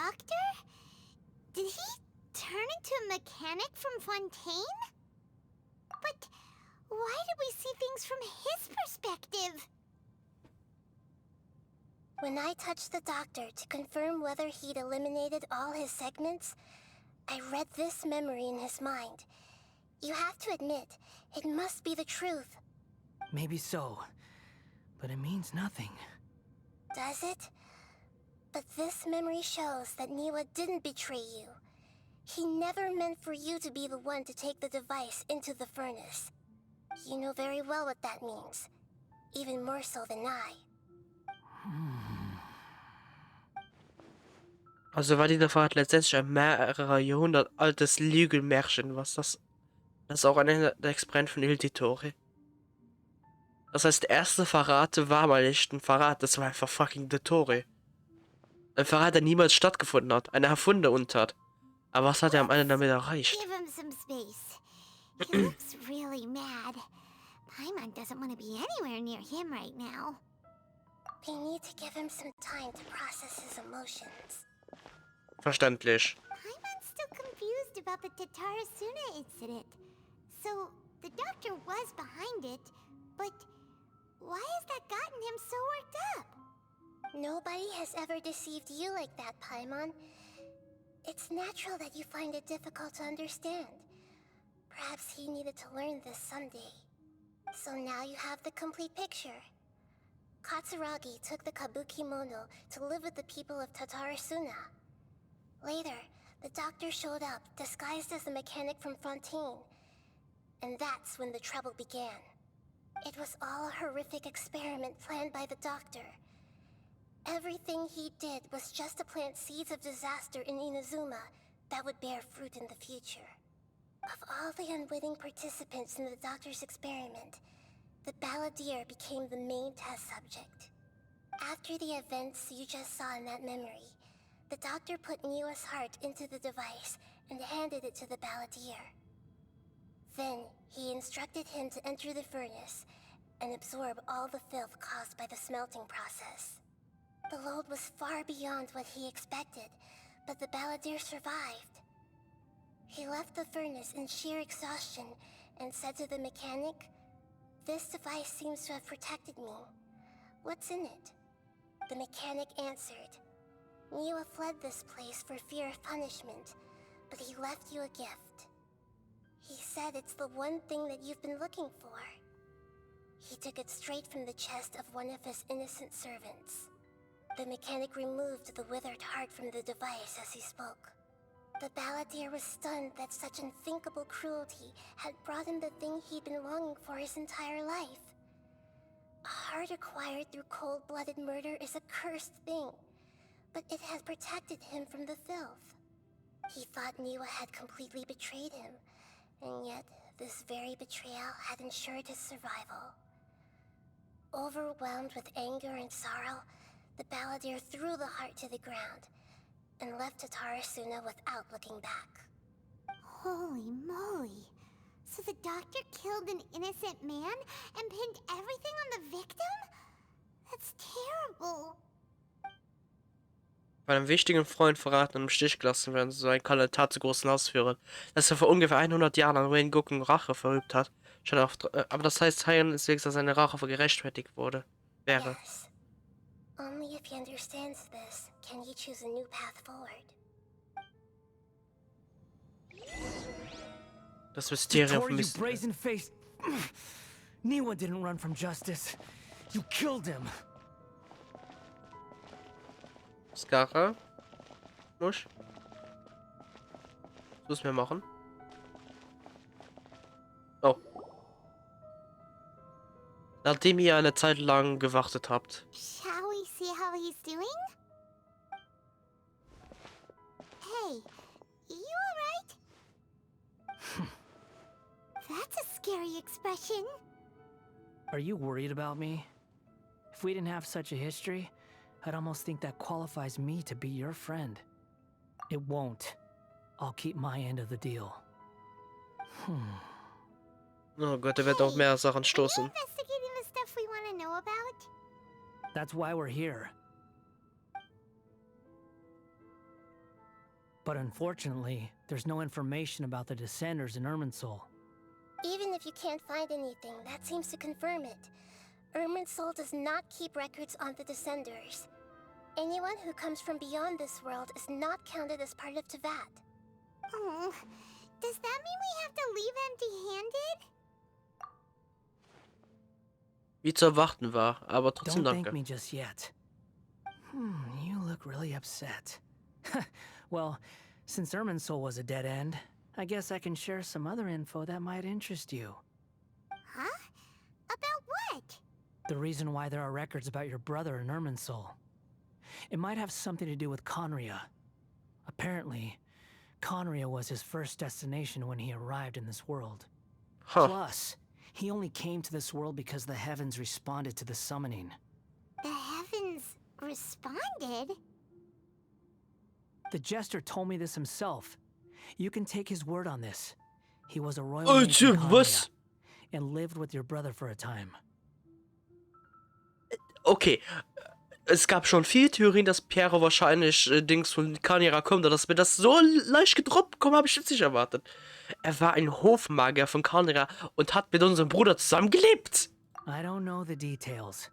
doctor? Did he turn into a mechanic from Fontaine? But why did we see things from his perspective? When I touched the doctor to confirm whether he'd eliminated all his segments, I read this memory in his mind. You have to admit, it must be the truth. Maybe so, but it means nothing. Does it? But this memory shows that Niwa didn't betray you. He never meant for you to be the one to take the device into the furnace. You know very well what that means. Even more so than I. Also war die Fahrt letztendlich ein mehrere Jahrhundert altes Lügenmärchen, was das ist auch ein Experiment von Il Dittore. Das heißt, der erste Verrat war mal nicht ein Verrat, das war einfach fucking Dittore. Ein Verrat, der niemals stattgefunden hat, eine erfundene Untat. Aber was hat er am Ende damit erreicht? Give him some space. He looks really mad. Paimon doesn't want to be anywhere near him right now. We need to give him some time to process his emotions. Verständlich. Paimon's still confused about the Tatarasuna incident. So, the doctor was behind it, but why has that gotten him so worked up? Nobody has ever deceived you like that, Paimon. It's natural that you find it difficult to understand. Perhaps he needed to learn this someday. So now you have the complete picture. Katsuragi took the Kabuki Mono to live with the people of Tatarasuna. Later, the doctor showed up, disguised as a mechanic from Fontaine. And that's when the trouble began. It was all a horrific experiment planned by the doctor. Everything he did was just to plant seeds of disaster in Inazuma that would bear fruit in the future. Of all the unwitting participants in the doctor's experiment, the balladeer became the main test subject. After the events you just saw in that memory, the doctor put Niwa's heart into the device and handed it to the balladeer. Then, he instructed him to enter the furnace and absorb all the filth caused by the smelting process. The load was far beyond what he expected, but the balladeer survived. He left the furnace in sheer exhaustion and said to the mechanic, "This device seems to have protected me. What's in it?" The mechanic answered, "Niwa fled this place for fear of punishment, but he left you a gift. He said it's the one thing that you've been looking for." He took it straight from the chest of one of his innocent servants. The mechanic removed the withered heart from the device as he spoke. The balladeer was stunned that such unthinkable cruelty had brought him the thing he'd been longing for his entire life. A heart acquired through cold-blooded murder is a cursed thing, but it had protected him from the filth. He thought Niwa had completely betrayed him, and yet this very betrayal had ensured his survival. Overwhelmed with anger and sorrow, the balladeer threw the heart to the ground and left Tatarasuna without looking back. Holy moly. So the doctor killed an innocent man and pinned everything on the victim? That's terrible. Bei einem wichtigen Freund verraten und im Stich gelassen werden, so ein kann Tat zu großen ausführen, dass er vor ungefähr 100 Jahren an Wayne Goku Rache verübt hat. Schon auf, aber das heißt, Heilen ist wenigstens, dass seine Rache für gerechtfertigt wäre. Yes. Only if he understands this can he choose a new path forward. Das Mysterium Victoria, you brazen-faced... Niwa didn't run from justice. You killed him. Skara? Musch? Was müssen wir machen? Oh. Nachdem ihr eine Zeit lang gewartet habt. Shall we see how he's doing? Hey, you alright? That's a scary expression. Are you worried about me? If we didn't have such a history, I'd almost think that qualifies me to be your friend. It won't. I'll keep my end of the deal. Oh Gott, er wird auf mehr Sachen stoßen. Investigating the stuff we want to know about? That's why we're here. But unfortunately, there's no information about the Descenders in Irminsul. Even if you can't find anything, that seems to confirm it. Irminsul does not keep records on the Descenders. Anyone who comes from beyond this world is not counted as part of Teyvat. Oh, does that mean we have to leave empty-handed? Wie zu erwarten war, aber trotzdem Don't thank danke. me just yet. You look really upset. Well, since Irminsul was a dead end, I guess I can share some other info that might interest you. Huh? About what? The reason why there are records about your brother in Irminsul. It might have something to do with Conria. Apparently, Conria was his first destination when he arrived in this world. Huh. Plus, he only came to this world because the heavens responded to the summoning. The heavens responded? The Jester told me this himself. You can take his word on this. He was a royal Oh, knight in was? Conria and lived with your brother for a time. Okay. Es gab schon viele Theorien, dass Piero wahrscheinlich Dings von Kanira kommt, und dass mir das so leicht gedroppt kommt, habe ich jetzt nicht erwartet. Er war ein Hofmagier von Kanira und hat mit unserem Bruder zusammengelebt. I don't know the details.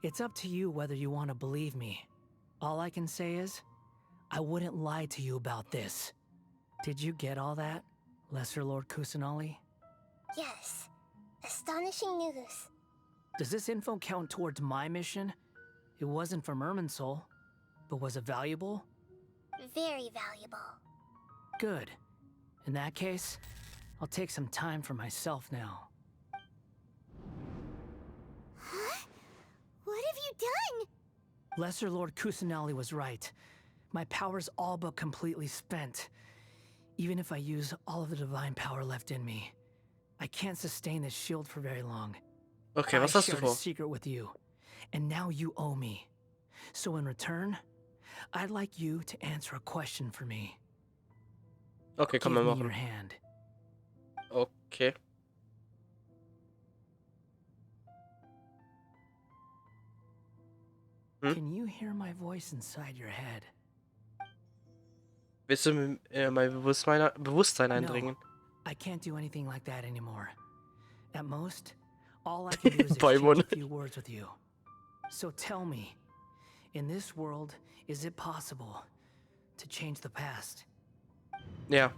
It's up to you whether you want to believe me. All I can say is, I wouldn't lie to you about this. Did you get all that, Lesser Lord Kusanali? Yes. Astonishing news. Does this info count towards my mission? It wasn't from Irminsul, but was it valuable? Very valuable. Good. In that case, I'll take some time for myself now. Huh? What have you done? Lesser Lord Kusanali was right. My power's all but completely spent. Even if I use all of the divine power left in me, I can't sustain this shield for very long. Okay, was hast du shared a vor? secret with you, and now you owe me. So in return, I'd like you to answer a question for me. Okay, Give komm, wir me your machen. hand. Okay. Can you hear my voice inside your head? Willst du mein Bewusstsein eindringen? No, I can't do anything like that anymore. At most, all I can do is Paimon. exchange a few words with you. So tell me, in this world, is it possible to change the past? Ja.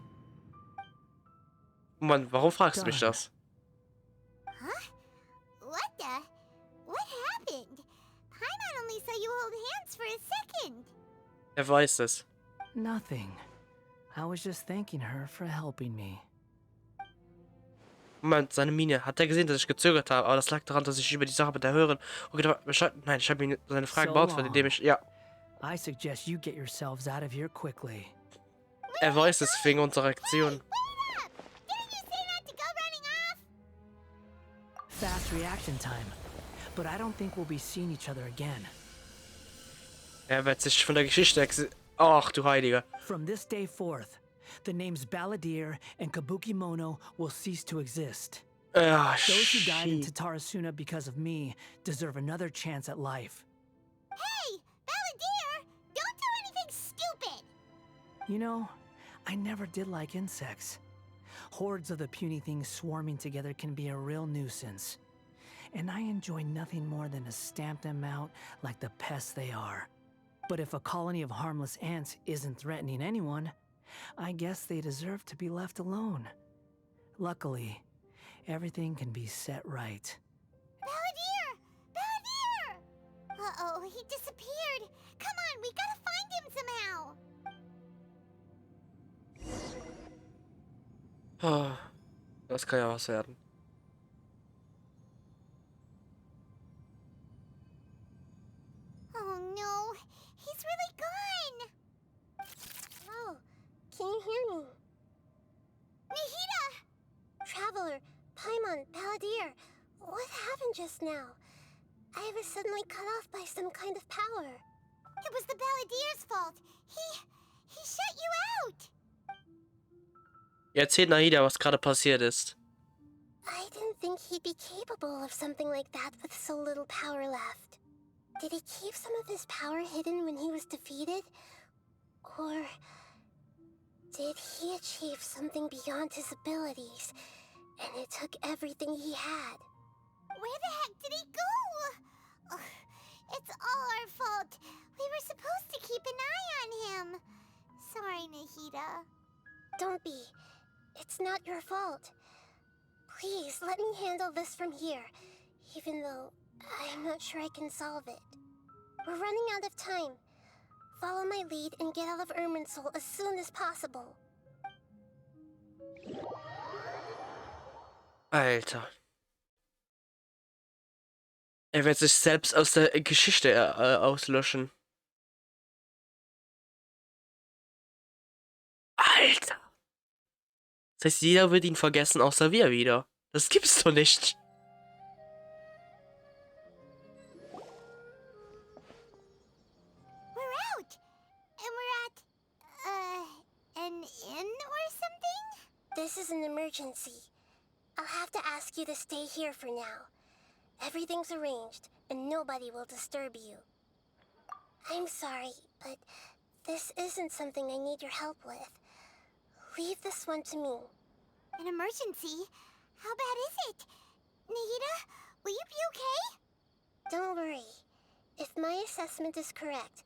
Mann, warum fragst du mich Done. das? Huh? What the? What happened? Paimon only saw you hold hands for a second. Er weiß es. Nothing. I was just thanking her for helping me. Moment, seine Miene. Hat er gesehen, dass ich gezögert habe? Aber das lag daran, dass ich über die Sache mit der Hörerin... Okay, nein, ich habe ihm seine Frage beantwortet, indem ich... Ja, I suggest you get yourselves out of here quickly. er weiß es wegen unserer Aktion. Wait up! Didn't you say not to go running off? Fast reaction time. But I don't think we'll be seeing each other again. Er wird sich von der Geschichte... Ach, du Heiliger. From this day forth, the names Balladeer and Kabukimono will cease to exist. Ah, Those who died in shit. Tatarasuna because of me deserve another chance at life. Hey, Balladeer! Don't do anything stupid! You know, I never did like insects. Hordes of the puny things swarming together can be a real nuisance. And I enjoy nothing more than to stamp them out like the pests they are. But if a colony of harmless ants isn't threatening anyone, I guess they deserve to be left alone. Luckily, everything can be set right. Balladeer! Balladeer! Uh-oh, he disappeared. Come on, we gotta find him somehow. Ah, das kann ja was werden. Oh no, he's really gone. Oh, can you hear me? Nahida! Traveler, Paimon, Balladeer, what happened just now? I was suddenly cut off by some kind of power. It was the Balladeer's fault. He shut you out. Erzählt Nahida, was gerade passiert ist. I didn't think he'd be capable of something like that with so little power left. Did he keep some of his power hidden when he was defeated? Or Did he achieve something beyond his abilities, and it took everything he had? Where the heck did he go? Ugh, it's all our fault. We were supposed to keep an eye on him. Sorry, Nahida. Don't be. It's not your fault. Please, let me handle this from here, even though I'm not sure I can solve it. We're running out of time. Follow my lead and get out of Irminsul as soon as possible. Alter. Er wird sich selbst aus der Geschichte auslöschen. Alter. Das heißt, jeder wird ihn vergessen, außer wir wieder. Das gibt's doch nicht. We're out! And we're at, an inn or something? This is an emergency. I'll have to ask you to stay here for now. Everything's arranged, and nobody will disturb you. I'm sorry, but this isn't something I need your help with. Leave this one to me. An emergency? How bad is it? Nahida, will you be okay? Don't worry. If my assessment is correct,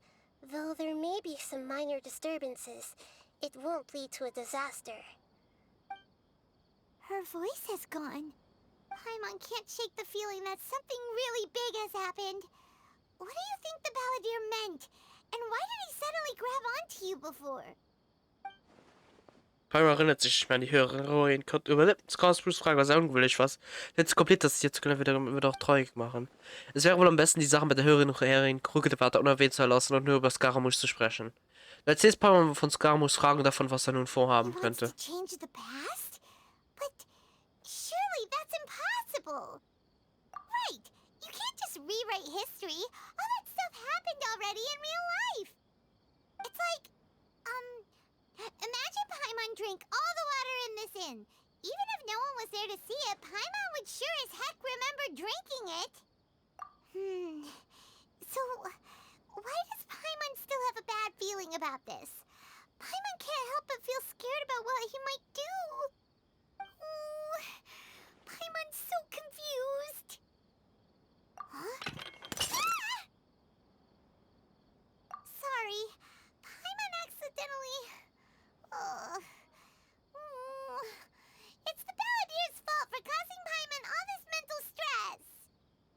though there may be some minor disturbances, it won't lead to a disaster. Her voice has gone. Paimon can't shake the feeling that something really big has happened. What do you think the balladeer meant? And why did he suddenly grab onto you before? Paimon erinnert sich, ich meine, die Hörerin kommt überlebt. Jetzt kannst du fragen, was ungewöhnlich was. Jetzt komplett, das jetzt können wir wieder auch traurig machen. Es wäre wohl am besten, die Sachen mit der Hörerin und Herrin Krückedebatte unerwähnt zu lassen und nur über Scaramouche zu sprechen. Als nächstes Paimon von Scaramouche fragen davon, was er nun vorhaben könnte. Change the past? But surely that's impossible. Right, you can't just rewrite history. All that stuff happened already in real life. It's like, imagine Paimon drank all the water in this inn. Even if no one was there to see it, Paimon would sure as heck remember drinking it. So, why does Paimon still have a bad feeling about this? Paimon can't help but feel scared about what he might do. Oh, Paimon's so confused. Huh? Ah! Sorry, Paimon accidentally... It's the balladeer's fault for causing Paimon all this mental stress.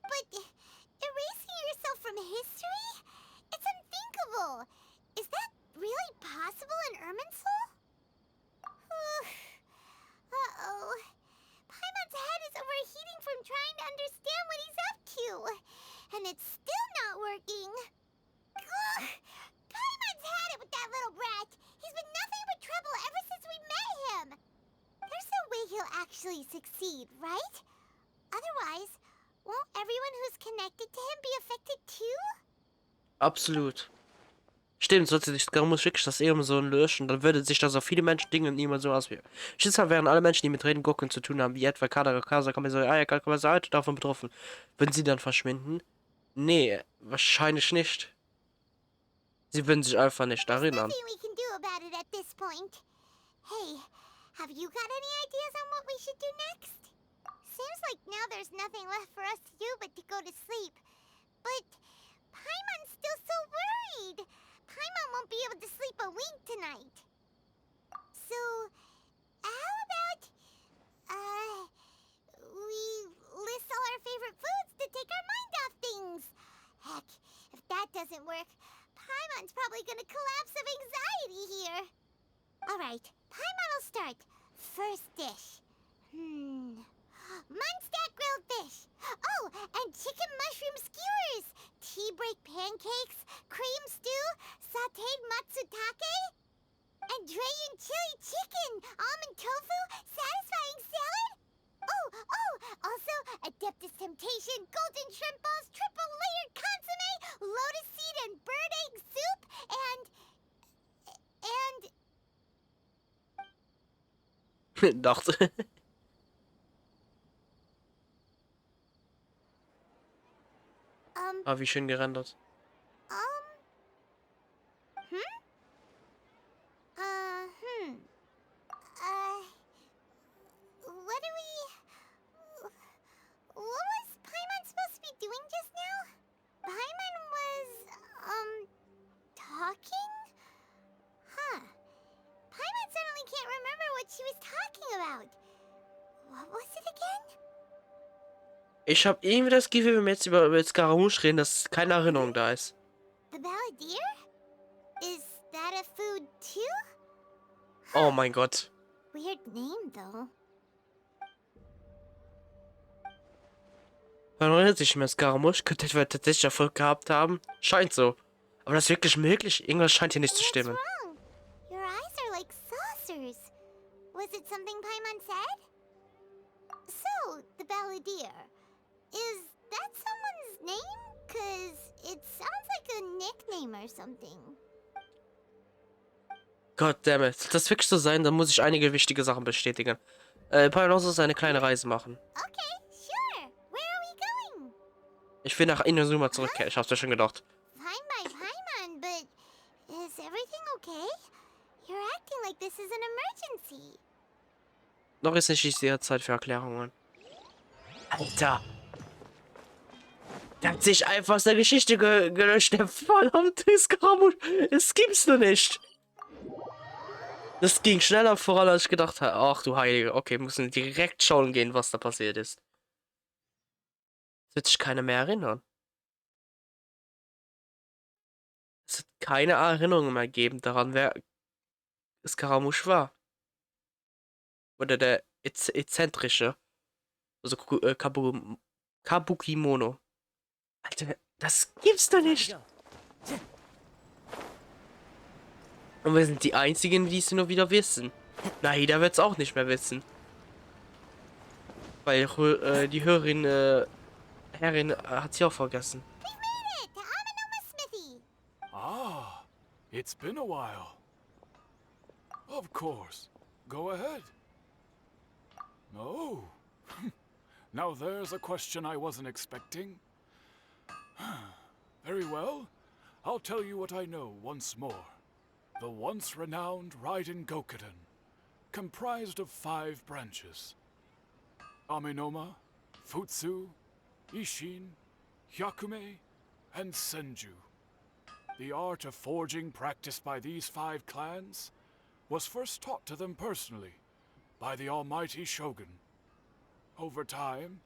But erasing yourself from history? It's unthinkable. Is that really possible in Irminsul? Uh-oh. Paimon's head is overheating from trying to understand what he's up to. And it's still not working. Ugh. Paimon's had it with that little brat. He's been nothing but trouble ever since we met him. There's no way he'll actually succeed, right? Otherwise, won't everyone who's connected to him be affected too? Absolut. Stimmt, sollte sich Scaramouche wirklich das eben so löschen, dann würde sich das auf viele Menschen Dinge niemals so auswirken. Schließlich wären alle Menschen, die mit Reden Gurken zu tun haben, wie etwa Kadara, davon betroffen. Würden sie dann verschwinden? Nee, wahrscheinlich nicht. Sie würden sich einfach nicht erinnern. Nothing we can do about it at this point. Hey, have you got any ideas on what we should do next? Seems like now there's nothing left for us to do but to go to sleep. But Paimon's still so worried. Paimon won't be able to sleep a wink tonight. So, how about, we list all our favorite foods to take our mind off things? Heck, if that doesn't work, Paimon's probably gonna collapse of anxiety here. Alright, Paimon will start. First dish. Munstack grilled fish. Oh, and chicken mushroom skewers. Tea break pancakes, cream stew, sauteed matsutake, and Dragon chili chicken, almond tofu, satisfying salad. Oh, also Adeptus Temptation, golden shrimp balls, triple layered consomme, lotus seed and bird egg soup, and... Dachte. Ah, wie schön gerendert. Ich habe irgendwie das Gefühl, wenn wir jetzt über Scaramouche reden, dass keine Erinnerung da ist. The balladeer? Is that a food too? Oh mein Gott. Weird name though. Man erinnert sich mehr Scaramouche, könnte etwa tatsächlich Erfolg gehabt haben. Scheint so. Aber das ist wirklich möglich? Irgendwas scheint hier nicht zu What's stimmen. wrong? Your eyes are like saucers. Was it something Paimon said? So, the balladeer. Is that someone's name? 'Cause it sounds like a nickname or something. Goddammit. Sollte das wirklich so sein, dann muss ich einige wichtige Sachen bestätigen. Paimon muss eine kleine Reise machen. Okay, sure. Where are we going? Ich will nach Inazuma zurückkehren. Ich hab's ja schon gedacht. Fine by Paimon, but is everything okay? You're acting like this is an emergency. Noch ist nicht die Zeit für Erklärungen. Alter. Der hat sich einfach aus der Geschichte gelöscht. Der verdammte Scaramouche. Es gibt's doch nicht. Das ging schneller voran, als ich gedacht habe. Ach du Heilige. Okay, wir müssen direkt schauen gehen, was da passiert ist. Es wird sich keiner mehr erinnern. Es wird keine Erinnerungen mehr geben daran, wer Scaramouche war. Oder der exzentrische. Also Kabukimono. Alter, das gibt's doch nicht. Und wir sind die Einzigen, die es nur wieder wissen. Naida wird's auch nicht mehr wissen. Weil die Herrin hat sie auch vergessen. We've made it to Amanoma Smithy. Ah, it's been a while. Of course. Go ahead. Oh. Now there's a question I wasn't expecting. Very well. I'll tell you what I know once more. The once renowned Ryzen Gokuden, comprised of 5 branches. Amenoma, Futsu, Ishin, Hyakume, and Senju. The art of forging practiced by these 5 clans was first taught to them personally by the almighty Shogun. Over time,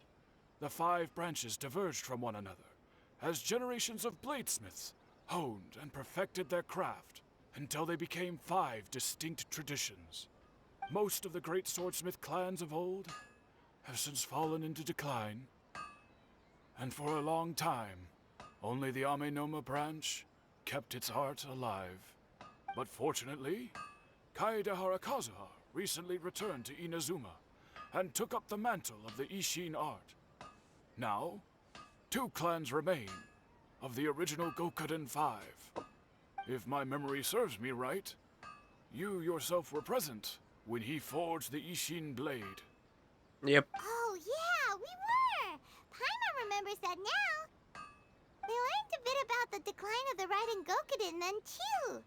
the 5 branches diverged from one another as generations of bladesmiths honed and perfected their craft until they became 5 distinct traditions. Most of the great swordsmith clans of old have since fallen into decline, and for a long time, only the Amenoma branch kept its art alive. But fortunately, Kaede Harakazuha recently returned to Inazuma and took up the mantle of the Ishin art. Now, 2 clans remain of the original Gokuden 5. If my memory serves me right, you yourself were present when he forged the Ishin blade. Yep. Oh yeah, we were. Paimon remembers that now. They learned a bit about the decline of the Ryzen Gokuden then too.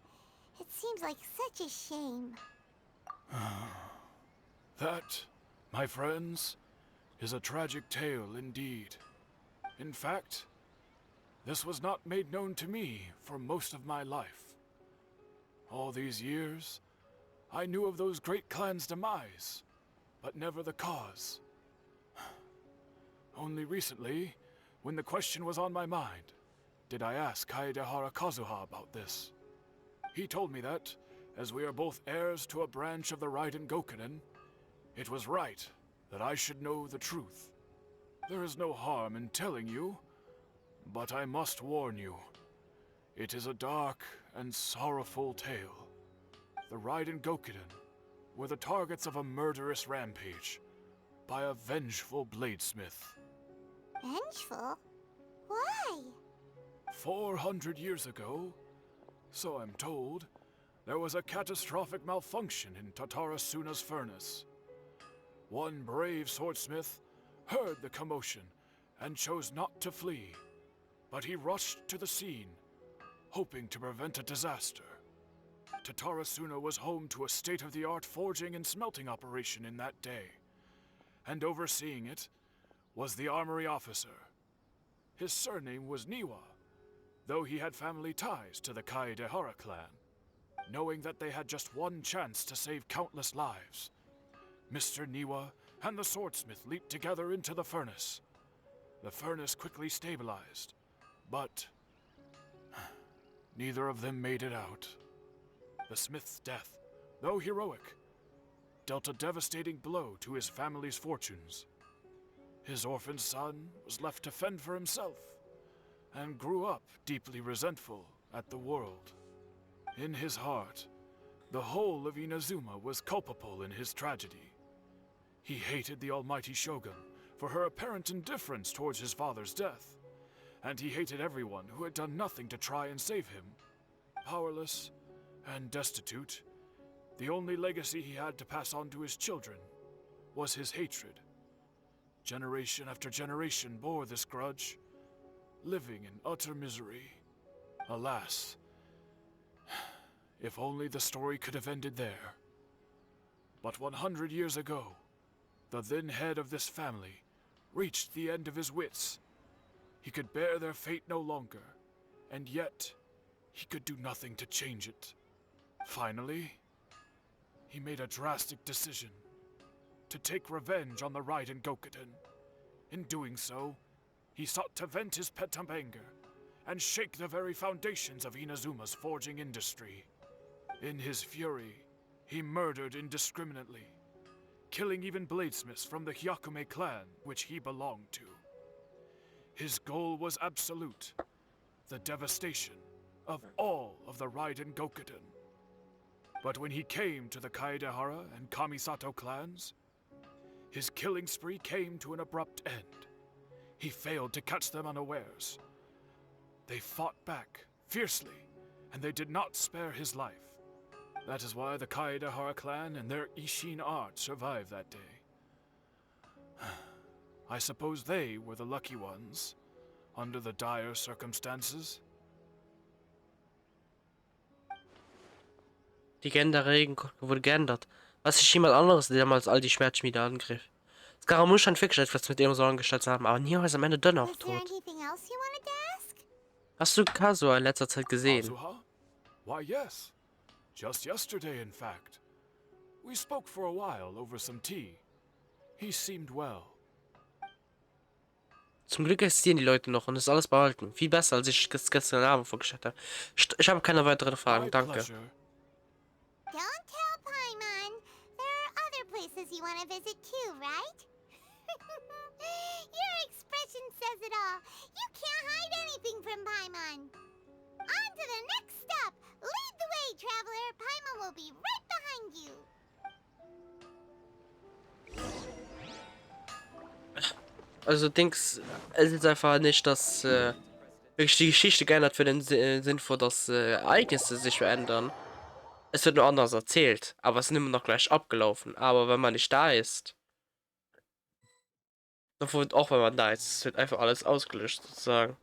It seems like such a shame. That, my friends, is a tragic tale indeed. In fact, this was not made known to me for most of my life. All these years, I knew of those great clans' demise, but never the cause. Only recently, when the question was on my mind, did I ask Kaede Harakazuha about this. He told me that, as we are both heirs to a branch of the Ryzen Gokuden, it was right that I should know the truth. There is no harm in telling you, but I must warn you. It is a dark and sorrowful tale. The Ryzen Gokuden were the targets of a murderous rampage by a vengeful bladesmith. Vengeful? Why? 400 years ago, so I'm told, there was a catastrophic malfunction in Tatarasuna's furnace. One brave swordsmith heard the commotion and chose not to flee, but he rushed to the scene, hoping to prevent a disaster. Tatarasuna was home to a state-of-the-art forging and smelting operation in that day, and overseeing it was the armory officer. His surname was Niwa, though he had family ties to the Kaedehara clan. Knowing that they had just one chance to save countless lives, Mr. Niwa and the swordsmith leaped together into the furnace. The furnace quickly stabilized, but neither of them made it out. The smith's death, though heroic, dealt a devastating blow to his family's fortunes. His orphan son was left to fend for himself, and grew up deeply resentful at the world. In his heart, the whole of Inazuma was culpable in his tragedy. He hated the almighty shogun for her apparent indifference towards his father's death, and he hated everyone who had done nothing to try and save him. Powerless and destitute, the only legacy he had to pass on to his children was his hatred. Generation after generation bore this grudge, living in utter misery. Alas, if only the story could have ended there. But 100 years ago, the then head of this family reached the end of his wits. He could bear their fate no longer, and yet he could do nothing to change it. Finally, he made a drastic decision to take revenge on the Raiden Gokuden. In doing so, he sought to vent his pent anger and shake the very foundations of Inazuma's forging industry. In his fury, he murdered indiscriminately, killing even bladesmiths from the Hyakume clan which he belonged to. His goal was absolute, the devastation of all of the Raiden Gokuden. But when he came to the Kaedehara and Kamisato clans, his killing spree came to an abrupt end. He failed to catch them unawares. They fought back fiercely, and they did not spare his life. That is why the Kaedehara clan and their Ishin art survived that day. I suppose they were the lucky ones, under the dire circumstances. Die Genderregeln wurde geändert. Was ist jemand anderes, der damals all die Schmerzschmiede angriff? Scaramouche scheint wirklich etwas mit dem so angestellt zu haben, aber Neo ist am Ende dann auch Was there tot. anything else you wanted to ask? Hast du Kazuha in letzter Zeit gesehen? Kazuha? Why, yes. Just yesterday, in fact. We spoke for a while over some tea. He seemed well. Zum Glück existieren die Leute noch und ist alles behalten. Viel besser, als ich es gestern Abend vorgestellt habe. Ich habe keine weiteren Fragen, My danke. pleasure. Don't tell Paimon. There are other places you want to visit too, right? Your expression says it all. You can't hide anything from Paimon. On to the next stop. Lead the way, traveler. Paimon will be right behind you. Also Dings, es ist einfach nicht, dass wirklich die Geschichte geändert für den Sinn vor, dass Ereignisse sich verändern. Es wird nur anders erzählt, aber es ist immer noch gleich abgelaufen. Aber wenn man nicht da ist, dann wird auch wenn man da ist, es wird einfach alles ausgelöscht sozusagen.